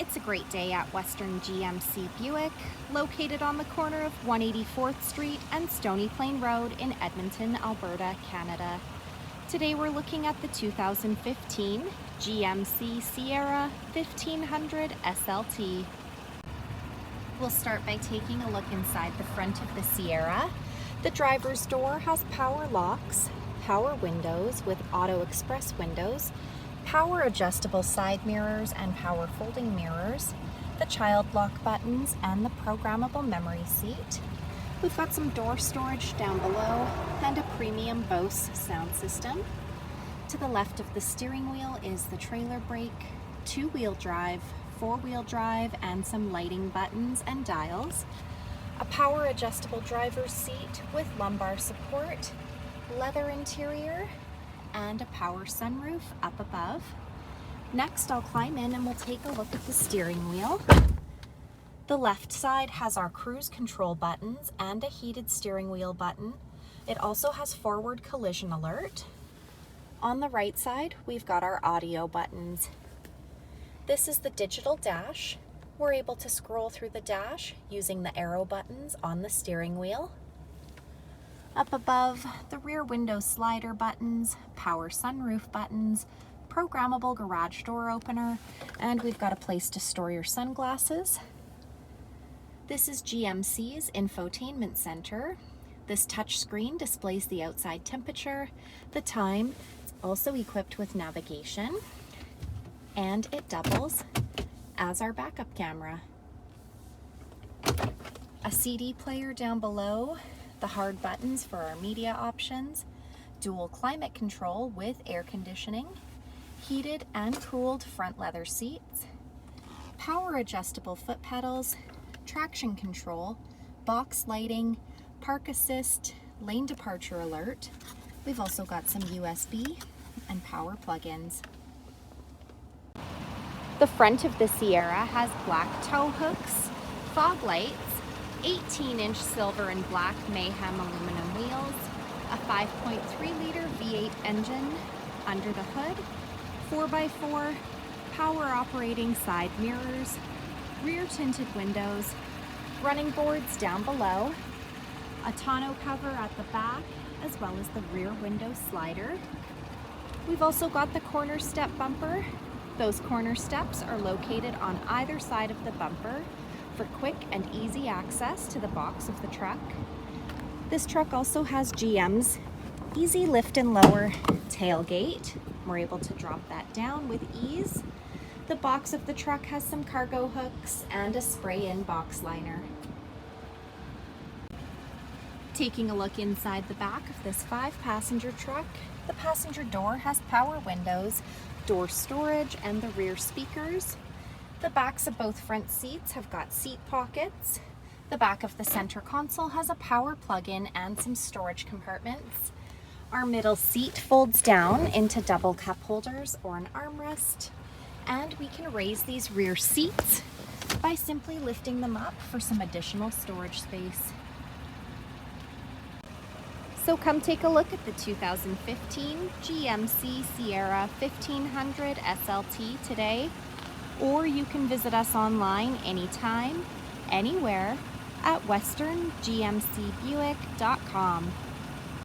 It's a great day at Western GMC Buick, located on the corner of 184th Street and Stony Plain Rd in Edmonton, Alberta, Canada. Today we're looking at the 2015 GMC Sierra 1500 SLT. We'll start by taking a look inside the front of the Sierra. The driver's door has power locks, power windows with auto express windows, power adjustable side mirrors and power folding mirrors, the child lock buttons, and the programmable memory seat. We've got some door storage down below and a premium Bose sound system. To the left of the steering wheel is the trailer brake, two-wheel drive, four-wheel drive, and some lighting buttons and dials. A power adjustable driver's seat with lumbar support, leather interior, and a power sunroof up above. Next, I'll climb in and we'll take a look at the steering wheel. The left side has our cruise control buttons and a heated steering wheel button. It also has forward collision alert. On the right side, we've got our audio buttons. This is the digital dash. We're able to scroll through the dash using the arrow buttons on the steering wheel. Up above, the rear window slider buttons, power sunroof buttons, programmable garage door opener, and we've got a place to store your sunglasses. This is GMC's infotainment center. This touchscreen displays the outside temperature, the time. It's also equipped with navigation, and it doubles as our backup camera. A CD player down below, the hard buttons for our media options, dual climate control with air conditioning, heated and cooled front leather seats, power adjustable foot pedals, traction control, box lighting, park assist, lane departure alert. We've also got some USB and power plug-ins. The front of the Sierra has black tow hooks, fog lights, 18-inch silver and black Mayhem aluminum wheels, a 5.3-liter V8 engine under the hood, 4x4, power operating side mirrors, rear tinted windows, running boards down below, a tonneau cover at the back, as well as the rear window slider. We've also got the corner step bumper. Those corner steps are located on either side of the bumper for quick and easy access to the box of the truck. This truck also has GM's easy lift and lower tailgate. We're able to drop that down with ease. The box of the truck has some cargo hooks and a spray-in box liner. Taking a look inside the back of this 5-passenger truck, the passenger door has power windows, door storage, and the rear speakers. The backs of both front seats have got seat pockets. The back of the center console has a power plug-in and some storage compartments. Our middle seat folds down into double cup holders or an armrest. And we can raise these rear seats by simply lifting them up for some additional storage space. So come take a look at the 2015 GMC Sierra 1500 SLT today, or you can visit us online anytime, anywhere at westerngmcbuick.com.